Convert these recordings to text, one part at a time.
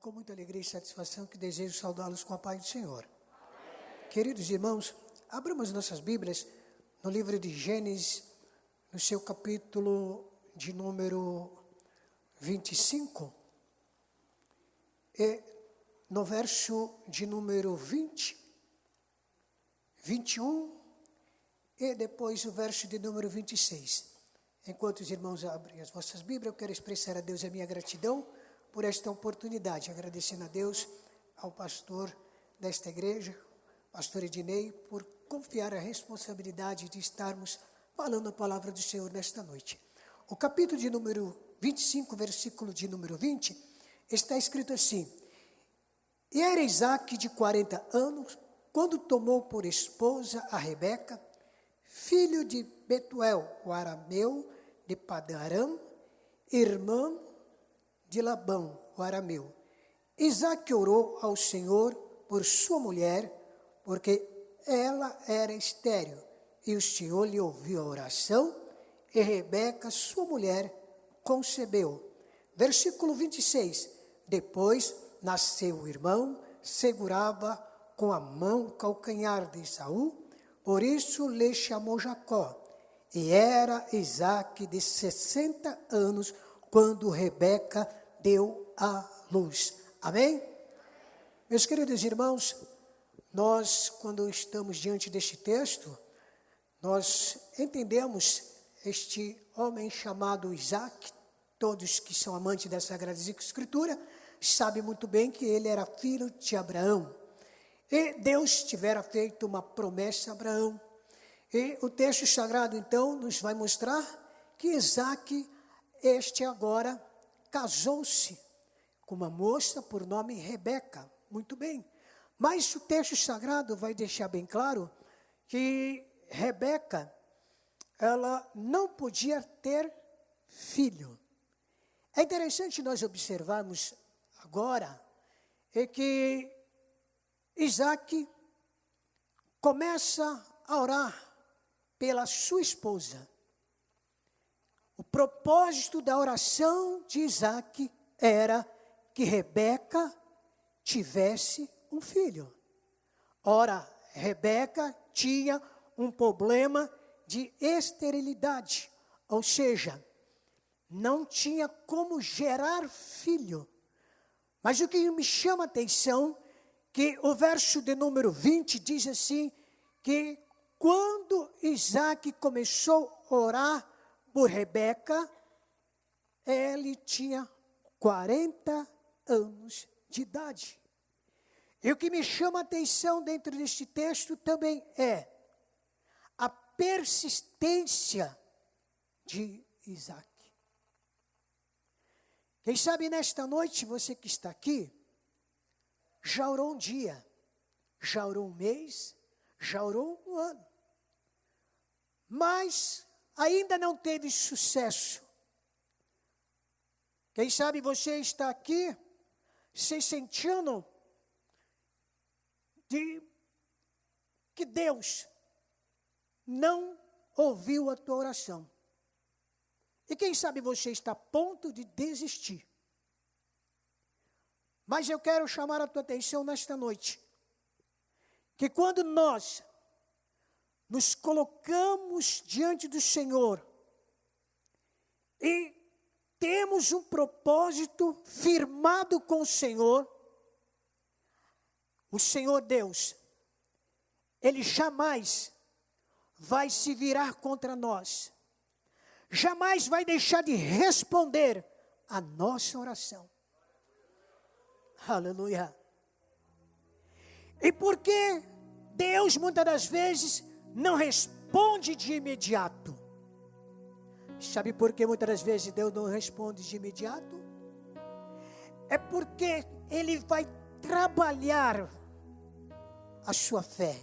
com muita alegria e satisfação que desejo saudá-los com a paz do Senhor. Queridos irmãos, abramos nossas Bíblias no livro de Gênesis, no seu capítulo de número 25, e no verso de número 20, 21 e depois o verso de número 26. Enquanto os irmãos abrem as vossas Bíblias, eu quero expressar a Deus a minha gratidão por esta oportunidade, agradecendo a Deus, ao pastor desta igreja, pastor Ednei, por confiar a responsabilidade de estarmos falando a palavra do Senhor nesta noite. O capítulo de número 25, versículo de número 20, está escrito assim: E era Isaque de 40 anos, quando tomou por esposa a Rebeca, filho de Betuel, o arameu, de Padan-aram, irmã de Labão, o arameu. Isaque orou ao Senhor por sua mulher, porque ela era estéril, e o Senhor lhe ouviu a oração, e Rebeca, sua mulher, concebeu. Versículo 26, depois nasceu o irmão, segurava com a mão o calcanhar de Esaú, por isso lhe chamou Jacó. E era Isaque de 60 anos, quando Rebeca deu à luz. Amém? Meus queridos irmãos, nós, quando estamos diante deste texto, nós entendemos este homem chamado Isaque. Todos que são amantes da Sagrada Escritura sabem muito bem que ele era filho de Abraão. E Deus tivera feito uma promessa a Abraão. E o texto sagrado, então, nos vai mostrar que Isaque, este agora, casou-se com uma moça por nome Rebeca. Muito bem. Mas o texto sagrado vai deixar bem claro que Rebeca, ela não podia ter filho. É interessante nós observarmos agora que Isaque começa a orar pela sua esposa. O propósito da oração de Isaque era que Rebeca tivesse um filho. Ora, Rebeca tinha um problema de esterilidade, ou seja, não tinha como gerar filho. Mas o que me chama a atenção, que o verso de número 20 diz assim, que quando Isaque começou a orar por Rebeca, ele tinha 40 anos de idade. E o que me chama a atenção dentro deste texto também é a persistência de Isaque. Quem sabe nesta noite, você que está aqui, já orou um dia, já orou um mês, já orou um ano, mas ainda não teve sucesso. Quem sabe você está aqui se sentindo de que Deus não ouviu a tua oração. E quem sabe você está a ponto de desistir. Mas eu quero chamar a tua atenção nesta noite, que quando nós nos colocamos diante do Senhor e temos um propósito firmado com o Senhor Deus, Ele jamais vai se virar contra nós, jamais vai deixar de responder a nossa oração. Aleluia. E por que Deus muitas das vezes não responde de imediato? Sabe por que muitas das vezes Deus não responde de imediato? É porque Ele vai trabalhar a sua fé.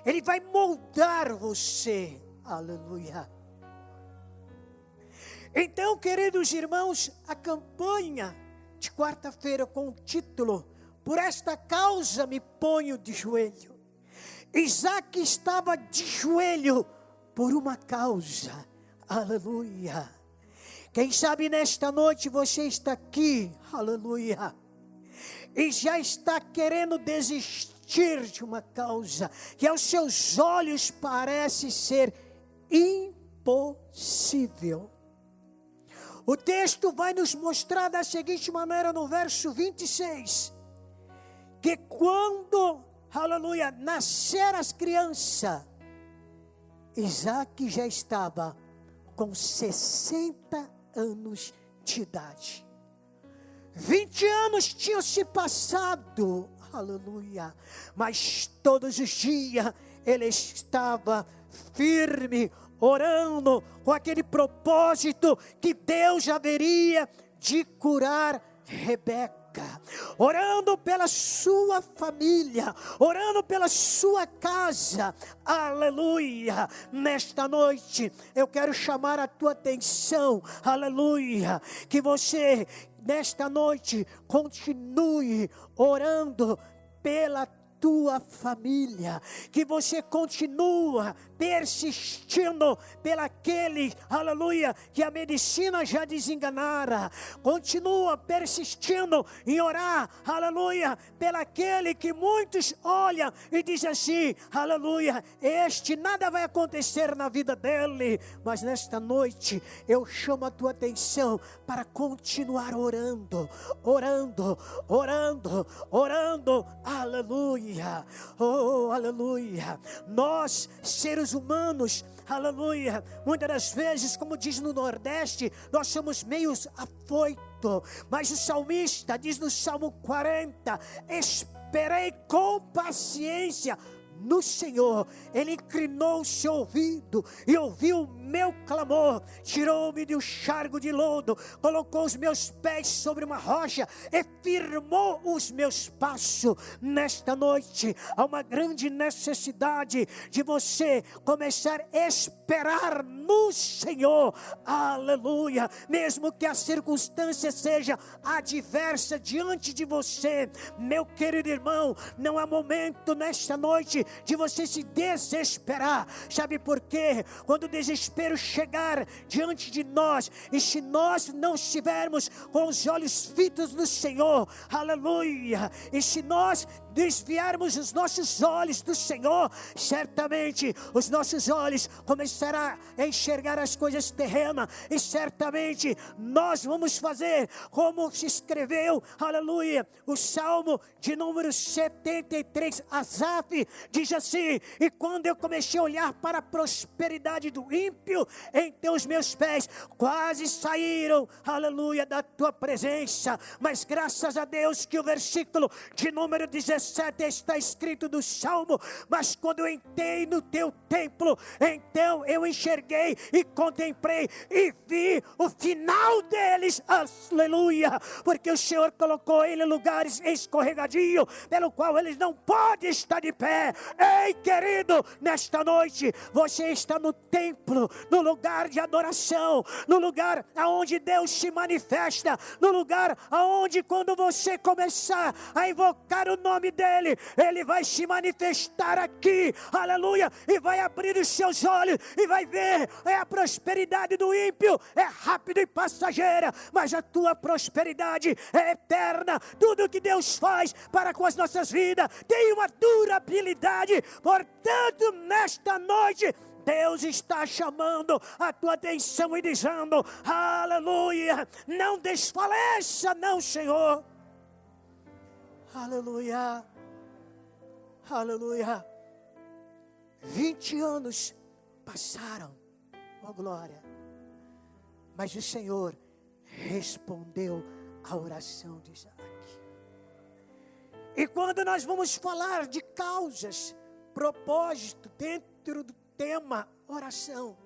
Ele vai moldar você. Aleluia. Então, queridos irmãos, a campanha de quarta-feira com o título Por esta causa me ponho de joelho. Isaque estava de joelho por uma causa. Aleluia. Quem sabe nesta noite você está aqui, aleluia, e já está querendo desistir de uma causa que aos seus olhos parece ser impossível. O texto vai nos mostrar da seguinte maneira no verso 26, que quando, aleluia, nasceram as crianças, Isaac já estava com 60 anos de idade. 20 anos tinham se passado, aleluia, mas todos os dias ele estava firme, orando com aquele propósito que Deus haveria de curar Rebeca. Orando pela sua família, orando pela sua casa, aleluia. Nesta noite eu quero chamar a tua atenção, aleluia, que você nesta noite continue orando pela tua família, que você continua persistindo pelaquele, aleluia, que a medicina já desenganara, continua persistindo em orar, aleluia, pelaquele que muitos olham e dizem assim, aleluia, este nada vai acontecer na vida dele, mas nesta noite eu chamo a tua atenção para continuar orando, orando, orando, orando, aleluia, oh, aleluia. Nós, seres humanos, aleluia, muitas das vezes, como diz no Nordeste, nós somos meios afoitos, mas o salmista diz no Salmo 40, esperei com paciência no Senhor, Ele inclinou o seu ouvido e ouviu o meu clamor, tirou-me de um charco de lodo, colocou os meus pés sobre uma rocha e firmou os meus passos. Nesta noite há uma grande necessidade de você começar a esperar no Senhor, aleluia, mesmo que a circunstância seja adversa diante de você, meu querido irmão, não há momento nesta noite de você se desesperar. Sabe por quê? Quando o desespero chegar diante de nós, e se nós não estivermos com os olhos fitos no Senhor, aleluia, e se nós desviarmos os nossos olhos do Senhor, certamente os nossos olhos começarão a enxergar as coisas terrenas, e certamente nós vamos fazer como se escreveu, aleluia, o Salmo de número 73, Asaf, diz assim, e quando eu comecei a olhar para a prosperidade do ímpio, então os meus pés quase saíram, aleluia, da tua presença, mas graças a Deus que o versículo de número 17 está escrito no Salmo, mas quando eu entrei no teu templo, então eu enxerguei e contemplei e vi o final deles, aleluia, porque o Senhor colocou ele em lugares escorregadios, pelo qual eles não podem estar de pé. Ei, querido, nesta noite você está no templo, no lugar de adoração, no lugar aonde Deus se manifesta, no lugar aonde quando você começar a invocar o nome dele, ele vai se manifestar aqui, aleluia, e vai abrir os seus olhos e vai ver, é a prosperidade do ímpio, é rápida e passageira, mas a tua prosperidade é eterna. Tudo que Deus faz para com as nossas vidas tem uma durabilidade. Portanto, nesta noite Deus está chamando a tua atenção e dizendo, aleluia, não desfaleça não, Senhor, aleluia, aleluia. 20 anos passaram, ó glória, mas o Senhor respondeu a oração de Isaac. E quando nós vamos falar de causas, propósito dentro do tema oração,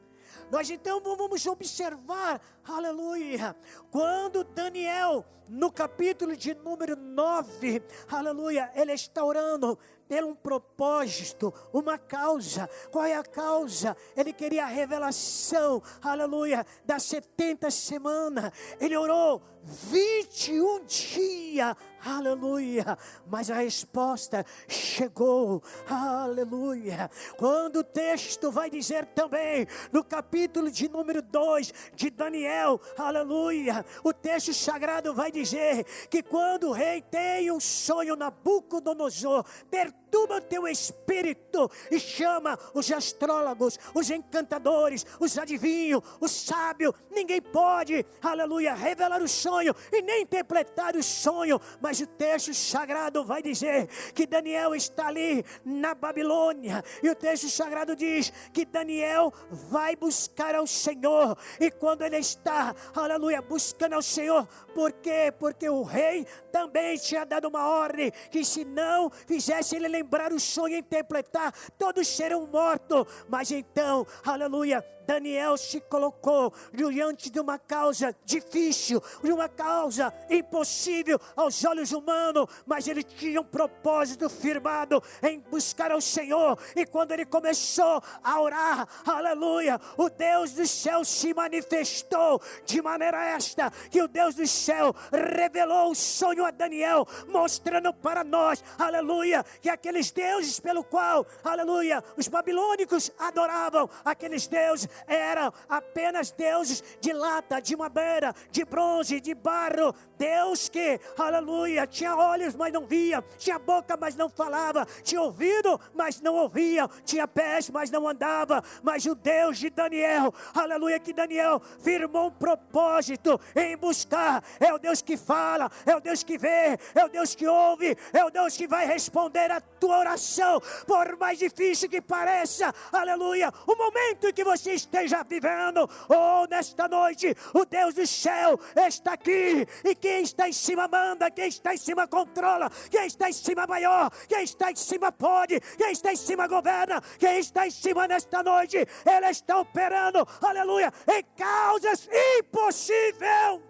nós então vamos observar, aleluia, quando Daniel, no capítulo de número 9, aleluia, ele está orando pelo um propósito, uma causa. Qual é a causa? Ele queria a revelação, aleluia, das 70 semanas. Ele orou 21 dias aleluia, mas a resposta chegou, aleluia. Quando o texto vai dizer também, no capítulo de número 2 de Daniel, aleluia, o texto sagrado vai dizer que quando o rei tem um sonho, Nabucodonosor perturba o teu espírito e chama os astrólogos, os encantadores, os adivinhos, os sábios. Ninguém pode, aleluia, revelar o sonho e nem interpretar o sonho, mas o texto sagrado vai dizer que Daniel está ali na Babilônia, e o texto sagrado diz que Daniel vai buscar ao Senhor, e quando ele está, aleluia, buscando ao Senhor, por quê? Porque o rei também tinha dado uma ordem, que se não fizesse ele lembrar o sonho e interpretar, todos serão mortos. Mas então, aleluia, Daniel se colocou diante de uma causa difícil, de uma causa impossível aos olhos humanos, mas ele tinha um propósito firmado em buscar ao Senhor, e quando ele começou a orar, aleluia, o Deus do céu se manifestou de maneira esta, que o Deus do céu revelou o sonho a Daniel, mostrando para nós, aleluia, que aqueles deuses pelo qual, aleluia, os babilônicos adoravam, aqueles deuses eram apenas deuses de lata, de madeira, de bronze, de barro. Deus que, aleluia, tinha olhos, mas não via, tinha boca, mas não falava, tinha ouvido, mas não ouvia, tinha pés, mas não andava. Mas o Deus de Daniel, aleluia, que Daniel firmou um propósito em buscar, é o Deus que fala, é o Deus que vê, é o Deus que ouve, é o Deus que vai responder a tua oração, por mais difícil que pareça, aleluia, o momento em que você esteja vivendo, ou nesta noite, o Deus do céu está aqui, e quem está em cima manda, quem está em cima controla, quem está em cima maior, quem está em cima pode, quem está em cima governa, quem está em cima nesta noite, Ele está operando, aleluia, em causas impossíveis.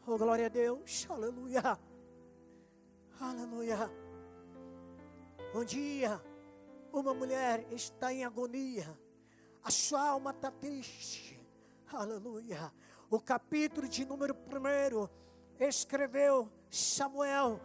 Oh, glória a Deus, aleluia, aleluia. Um dia, uma mulher está em agonia, a sua alma está triste, aleluia. O capítulo de número 1 escreveu Samuel,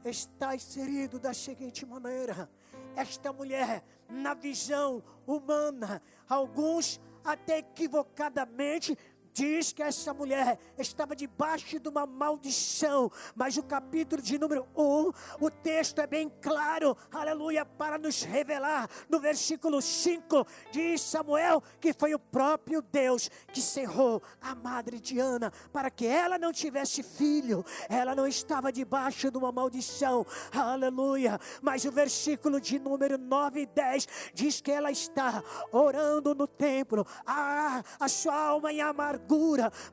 está inserido da seguinte maneira: esta mulher, na visão humana, alguns até equivocadamente diz que essa mulher estava debaixo de uma maldição, mas o capítulo de número 1, o texto é bem claro, aleluia, para nos revelar, no versículo 5, diz Samuel que foi o próprio Deus que cerrou a madre de Ana, para que ela não tivesse filho, ela não estava debaixo de uma maldição, aleluia, mas o versículo de número 9 e 10, diz que ela está orando no templo, a sua alma em amargura,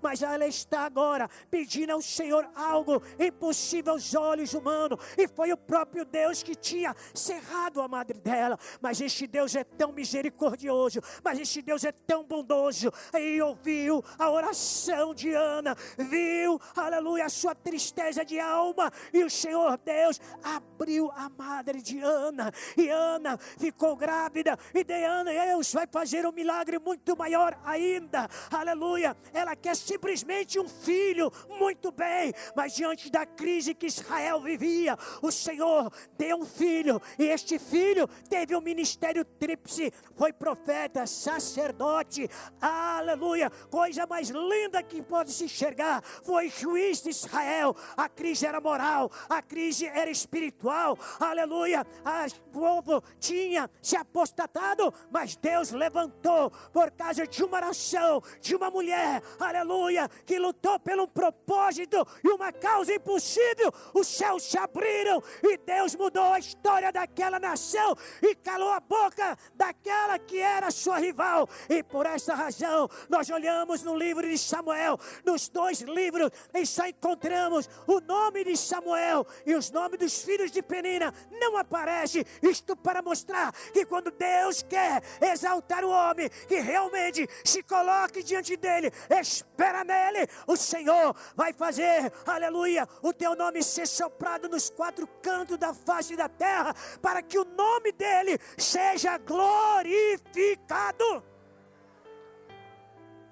mas ela está agora pedindo ao Senhor algo impossível aos olhos humanos, e foi o próprio Deus que tinha cerrado a madre dela. Mas este Deus é tão misericordioso, mas este Deus é tão bondoso, e ouviu a oração de Ana, viu, aleluia, a sua tristeza de alma, e o Senhor Deus abriu a madre de Ana, e Ana ficou grávida, e Deus vai fazer um milagre muito maior ainda, aleluia. Ela quer simplesmente um filho, muito bem, mas diante da crise que Israel vivia, o Senhor deu um filho, e este filho teve um ministério tríplice, foi profeta, sacerdote, aleluia, coisa mais linda que pode se enxergar, foi juiz de Israel. A crise era moral, a crise era espiritual, aleluia, o povo tinha se apostatado, mas Deus levantou, por causa de uma oração, de uma mulher, aleluia, que lutou pelo propósito e uma causa impossível, os céus se abriram, e Deus mudou a história daquela nação, e calou a boca daquela que era sua rival. E por essa razão, nós olhamos no livro de Samuel, nos 2 livros, e só encontramos o nome de Samuel, e os nomes dos filhos de Penina não aparecem. Isto para mostrar que quando Deus quer exaltar o homem, que realmente se coloque diante dele, espera nele, o Senhor vai fazer, aleluia, o teu nome ser soprado nos 4 cantos da face da terra, para que o nome dele seja glorificado.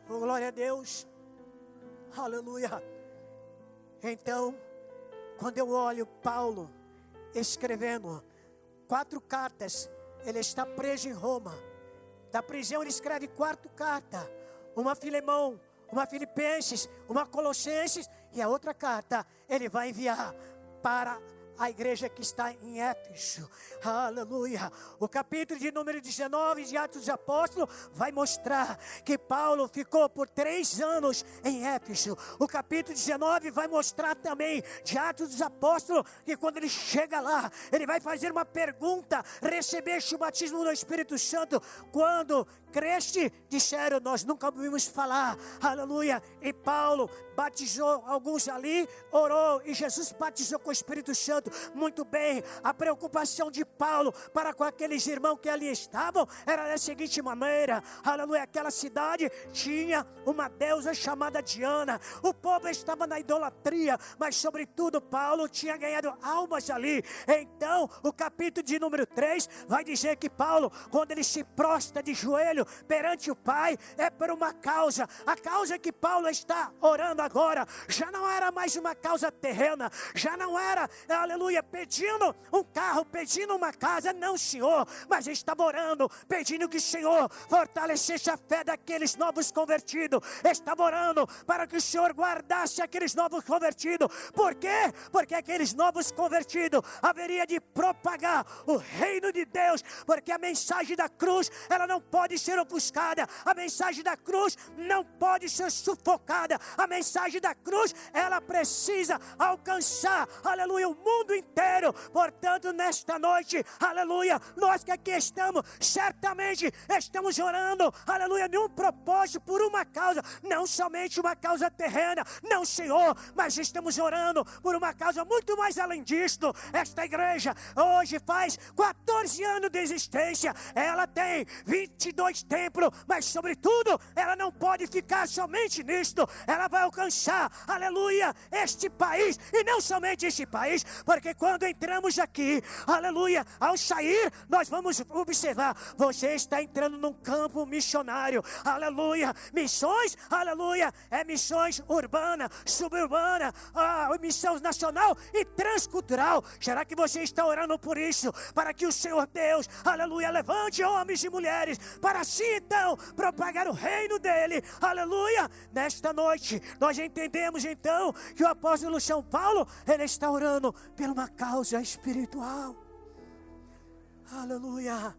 Oh, glória a Deus, aleluia. Então, quando eu olho Paulo escrevendo 4 cartas, ele está preso em Roma. Da prisão ele escreve 4 cartas, uma a Filemão, uma a Filipenses, uma a Colossenses, e a outra carta ele vai enviar para a igreja que está em Éfeso. Aleluia. O capítulo de número 19 de Atos dos Apóstolos vai mostrar que Paulo ficou por 3 anos em Éfeso. O capítulo 19 vai mostrar também de Atos dos Apóstolos que quando ele chega lá, ele vai fazer uma pergunta: recebeste o batismo do Espírito Santo quando creste? Disseram: nós nunca ouvimos falar. Aleluia. E Paulo batizou alguns ali, orou, e Jesus batizou com o Espírito Santo. Muito bem, a preocupação de Paulo para com aqueles irmãos que ali estavam era da seguinte maneira: aleluia, aquela cidade tinha uma deusa chamada Diana, o povo estava na idolatria, mas sobretudo Paulo tinha ganhado almas ali. Então o capítulo de número 3 vai dizer que Paulo, quando ele se prostra de joelho perante o Pai, é por uma causa. A causa que Paulo está orando agora já não era mais uma causa terrena, já não era, aleluia, pedindo um carro, pedindo uma casa, não, Senhor, mas estava orando, pedindo que o Senhor fortalecesse a fé daqueles novos convertidos. Estava orando para que o Senhor guardasse aqueles novos convertidos. Por quê? Porque aqueles novos convertidos haveria de propagar o reino de Deus, porque a mensagem da cruz, ela não pode ser ofuscada, a mensagem da cruz não pode ser sufocada, a mensagem da cruz, ela precisa alcançar, aleluia, o mundo inteiro. Portanto, nesta noite, aleluia, nós que aqui estamos, certamente estamos orando, aleluia, de um propósito, por uma causa, não somente uma causa terrena, não, Senhor, mas estamos orando por uma causa muito mais além disto. Esta igreja hoje faz 14 anos de existência, ela tem 22 templos, mas sobretudo, ela não pode ficar somente nisto, ela vai alcançar, aleluia, este país, e não somente este país, porque quando entramos aqui, aleluia, ao sair, nós vamos observar, você está entrando num campo missionário, aleluia, missões, aleluia, é missões urbana, suburbana, missão nacional e transcultural. Será que você está orando por isso, para que o Senhor Deus, aleluia, levante homens e mulheres, para assim então, propagar o reino dele, aleluia? Nesta noite, nós entendemos então, que o apóstolo São Paulo, ele está orando por uma causa espiritual, aleluia.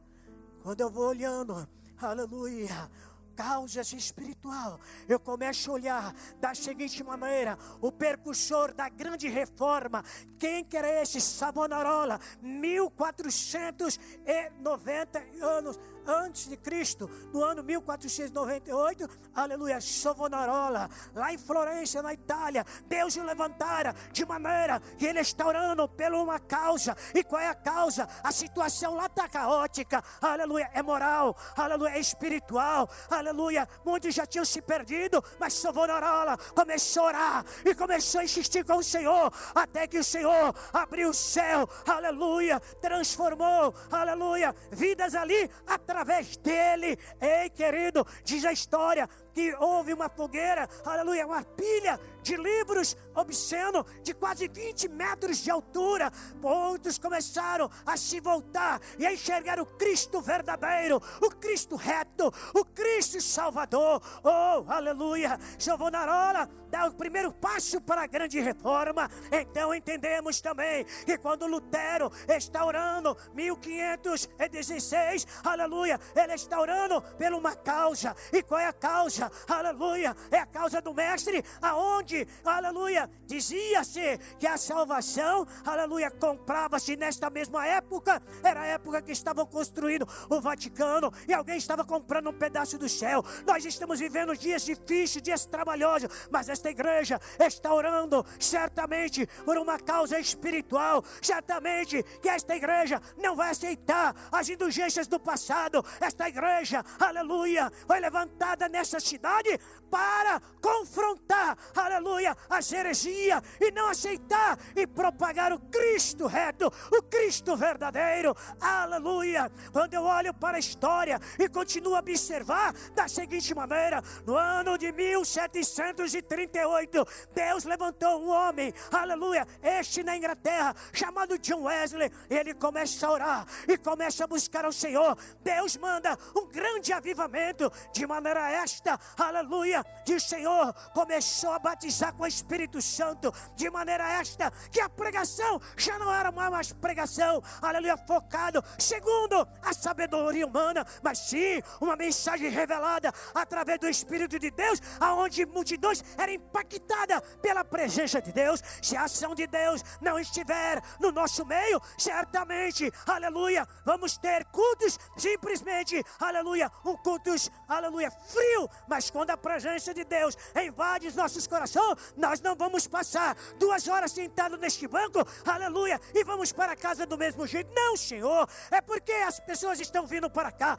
Quando eu vou olhando, aleluia, causas espiritual, eu começo a olhar da seguinte maneira: o percursor da grande reforma, quem que era esse? Savonarola, 1490 anos antes de Cristo, no ano 1498, aleluia, Savonarola, lá em Florença, na Itália, Deus o levantara de maneira que ele está orando por uma causa. E qual é a causa? A situação lá está caótica, aleluia, é moral, aleluia, é espiritual, aleluia, muitos já tinham se perdido, mas Savonarola começou a orar e começou a insistir com o Senhor, até que o Senhor abriu o céu, aleluia, transformou, aleluia, vidas ali através dele. Ei, querido, diz a história que houve uma fogueira, aleluia, uma pilha de livros obscenos de quase 20 metros de altura. Muitos começaram a se voltar e a enxergar o Cristo verdadeiro, o Cristo reto, o Cristo Salvador. Oh, aleluia, Savonarola dá o primeiro passo para a grande reforma. Então entendemos também que quando Lutero está orando 1516, aleluia, ele está orando por uma causa. E qual é a causa? Aleluia, é a causa do mestre, aonde, aleluia, dizia-se que a salvação, aleluia, comprava-se nesta mesma época. Era a época que estavam construindo o Vaticano e alguém estava comprando um pedaço do céu. Nós estamos vivendo dias difíceis, dias trabalhosos, mas esta igreja está orando certamente por uma causa espiritual. Certamente que esta igreja não vai aceitar as indulgências do passado. Esta igreja, aleluia, foi levantada nessa cidade, cidade para confrontar, aleluia, as heresias e não aceitar e propagar o Cristo reto, o Cristo verdadeiro, aleluia. Quando eu olho para a história e continuo a observar da seguinte maneira: no ano de 1738, Deus levantou um homem, aleluia, este na Inglaterra, chamado John Wesley. Ele começa a orar e começa a buscar ao Senhor. Deus manda um grande avivamento, de maneira esta, aleluia, que o Senhor começou a batizar com o Espírito Santo, de maneira esta, que a pregação já não era mais pregação, aleluia, focado segundo a sabedoria humana, mas sim uma mensagem revelada através do Espírito de Deus, aonde multidões eram impactadas pela presença de Deus. Se a ação de Deus não estiver no nosso meio, certamente, aleluia, vamos ter cultos simplesmente, aleluia, cultos, aleluia, frio. Mas quando a presença de Deus invade os nossos corações, nós não vamos passar 2 horas sentados neste banco, aleluia, e vamos para casa do mesmo jeito. Não, Senhor, é porque as pessoas estão vindo para cá,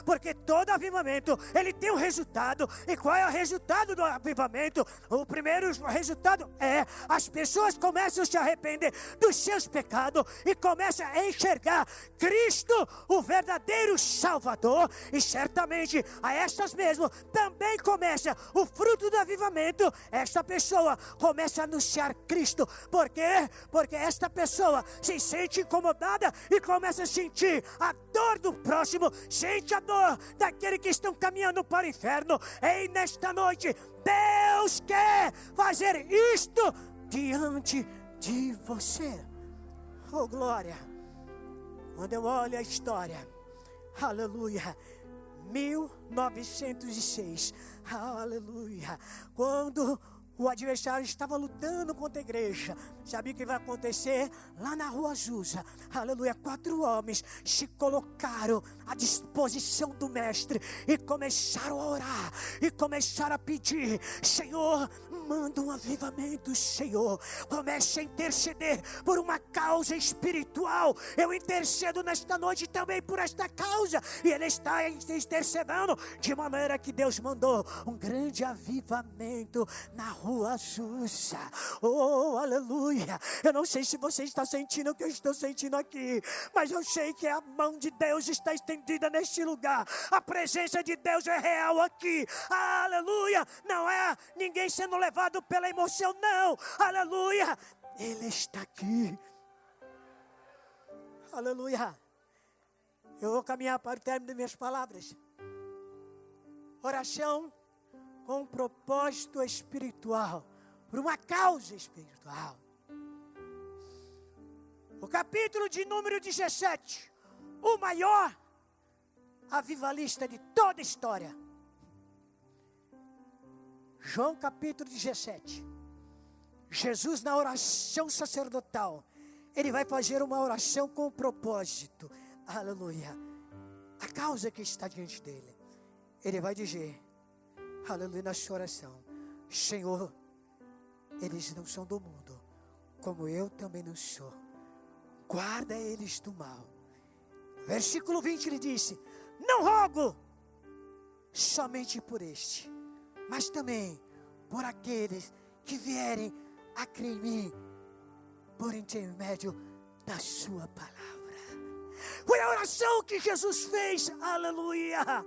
porque todo avivamento, ele tem um resultado. E qual é o resultado do avivamento? O primeiro resultado é: as pessoas começam a se arrepender dos seus pecados e começam a enxergar Cristo, o verdadeiro Salvador. E certamente a estas mesmo também começa o fruto do avivamento. Esta pessoa começa a anunciar Cristo. Por quê? Porque esta pessoa se sente incomodada e começa a sentir a dor do próximo, sente a dor daquele que estão caminhando para o inferno. E nesta noite Deus quer fazer isto diante de você. Oh, glória! Quando eu olho a história, aleluia, 1906, aleluia, quando o adversário estava lutando contra a igreja, sabia o que vai acontecer? Lá na Rua Azusa, aleluia, 4 homens se colocaram à disposição do mestre e começaram a orar, e começaram a pedir: Senhor, manda um avivamento, Senhor, comece a interceder por uma causa espiritual. Eu intercedo nesta noite também por esta causa, e ele está intercedendo, de maneira que Deus mandou um grande avivamento na Rua Azusa. Oh, aleluia! Eu não sei se você está sentindo o que eu estou sentindo aqui, mas eu sei que a mão de Deus está estendida neste lugar. A presença de Deus é real aqui. Aleluia! Não é ninguém sendo levado pela emoção, não. Aleluia! Ele está aqui. Aleluia! Eu vou caminhar para o término das minhas palavras. Oração com um propósito espiritual, por uma causa espiritual. O capítulo de número 17, o maior avivalista de toda a história. João capítulo 17. Jesus, na oração sacerdotal, ele vai fazer uma oração com um propósito. Aleluia. A causa que está diante dele. Ele vai dizer, aleluia, na sua oração: Senhor, eles não são do mundo, como eu também não sou. Guarda eles do mal. Versículo 20 ele disse: não rogo somente por este, mas também por aqueles que vierem a crer em mim por intermédio da sua palavra. Foi a oração que Jesus fez. Aleluia,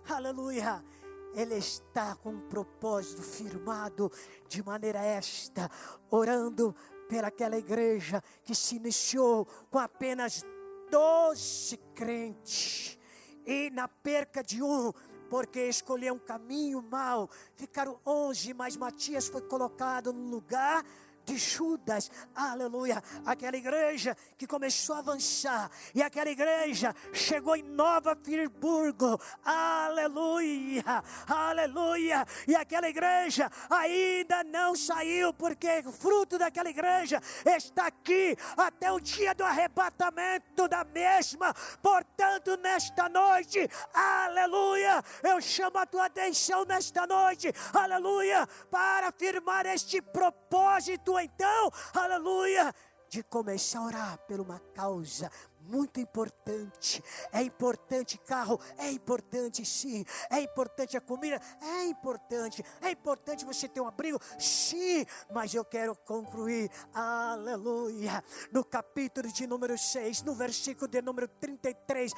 aleluia. Ele está com um propósito firmado, de maneira esta, orando pelaquela igreja que se iniciou com apenas 12 crentes, e na perca de um, porque escolheu um caminho mau, ficaram 11, mas Matias foi colocado no lugar de Judas. Aleluia. Aquela igreja que começou a avançar, e aquela igreja chegou em Nova Friburgo. Aleluia, aleluia. E aquela igreja ainda não saiu, porque o fruto daquela igreja está aqui até o dia do arrebatamento da mesma. Portanto, nesta noite, aleluia, eu chamo a tua atenção nesta noite, aleluia, para afirmar este propósito, então, aleluia, de começar a orar por uma causa muito importante. É importante carro, é importante sim. É importante a comida, é importante. É importante você ter um abrigo, sim. Mas eu quero concluir, aleluia, no capítulo de número 6, no versículo de número 33,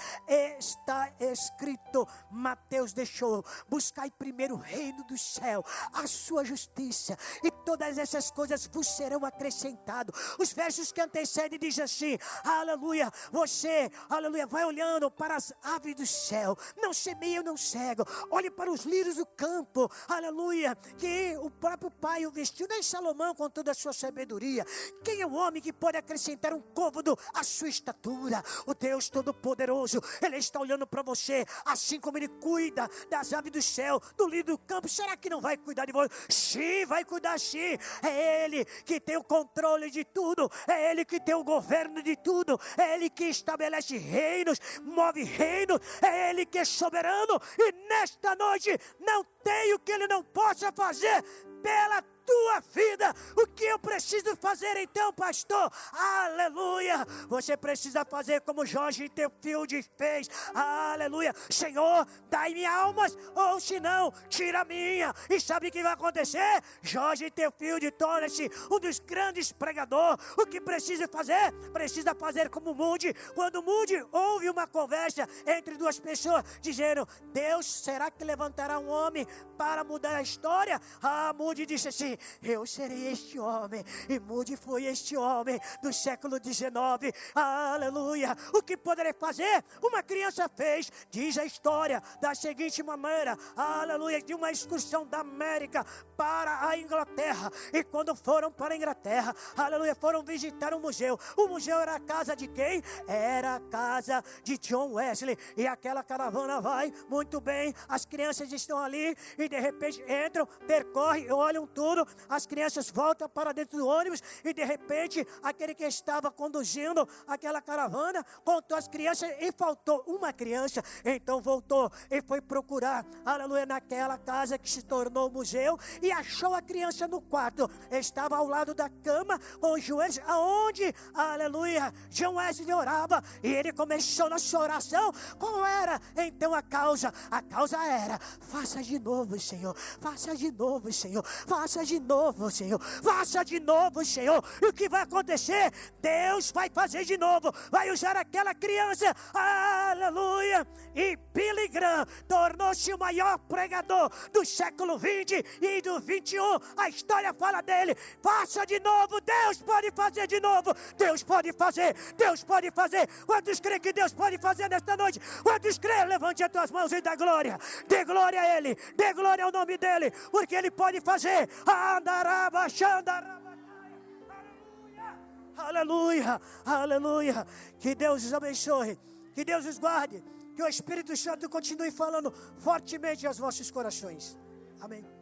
está escrito, Mateus deixou: buscai primeiro o reino do céu, a sua justiça, e todas essas coisas vos serão acrescentadas. Os versos que antecedem dizem assim, aleluia, você, aleluia, vai olhando para as aves do céu, não semeia, não cega, olhe para os lírios do campo, aleluia, que o próprio Pai o vestiu, nem Salomão com toda a sua sabedoria. Quem é o homem que pode acrescentar um côvado à sua estatura? O Deus Todo-Poderoso, Ele está olhando para você, assim como Ele cuida das aves do céu, do lírio do campo. Será que não vai cuidar de você? Sim, vai cuidar sim. É Ele que tem o controle de tudo, é Ele que tem o governo de tudo, é Ele que estabelece reinos, move reinos, é Ele que é soberano. E nesta noite não tem o que Ele não possa fazer pela tua vida. O que eu preciso fazer então, pastor? Aleluia, você precisa fazer como Jorge Teofilde fez. Aleluia, Senhor, dai-me almas, ou se não, tira a minha. E sabe o que vai acontecer? Jorge Teofilde torna-se um dos grandes pregadores. O que precisa fazer? Precisa fazer como Moody. Quando Moody ouve uma conversa entre duas pessoas dizendo, Deus, será que levantará um homem para mudar a história? Moody disse assim, eu serei este homem. E Moody foi este homem do século XIX. Aleluia. O que poderei fazer? Uma criança fez, diz a história, da seguinte maneira, aleluia, de uma excursão da América para a Inglaterra. E quando foram para a Inglaterra, aleluia, foram visitar um museu. O museu era a casa de quem? Era a casa de John Wesley. E aquela caravana vai muito bem, as crianças estão ali e de repente entram, percorrem, olham tudo, as crianças voltam para dentro do ônibus e de repente aquele que estava conduzindo aquela caravana contou as crianças e faltou uma criança. Então voltou e foi procurar, aleluia, naquela casa que se tornou museu e achou a criança no quarto. Estava ao lado da cama com os joelhos aonde, aleluia, John Wesley orava. E ele começou na sua oração. Qual era então a causa? A causa era, faça de novo, Senhor, faça de novo, Senhor, faça de novo, Senhor, faça de novo, Senhor. E o que vai acontecer? Deus vai fazer de novo, vai usar aquela criança, aleluia. E Billy Graham tornou-se o maior pregador do século 20 e do 21. A história fala dele. Faça de novo, Deus pode fazer de novo, Deus pode fazer, Deus pode fazer. Quantos creem que Deus pode fazer nesta noite? Quantos creem? Levante as tuas mãos e dê glória a Ele, dê glória ao nome dEle, porque Ele pode fazer. Andaraba, xandaraba, aleluia, aleluia. Que Deus os abençoe, que Deus os guarde, que o Espírito Santo continue falando fortemente aos vossos corações. Amém.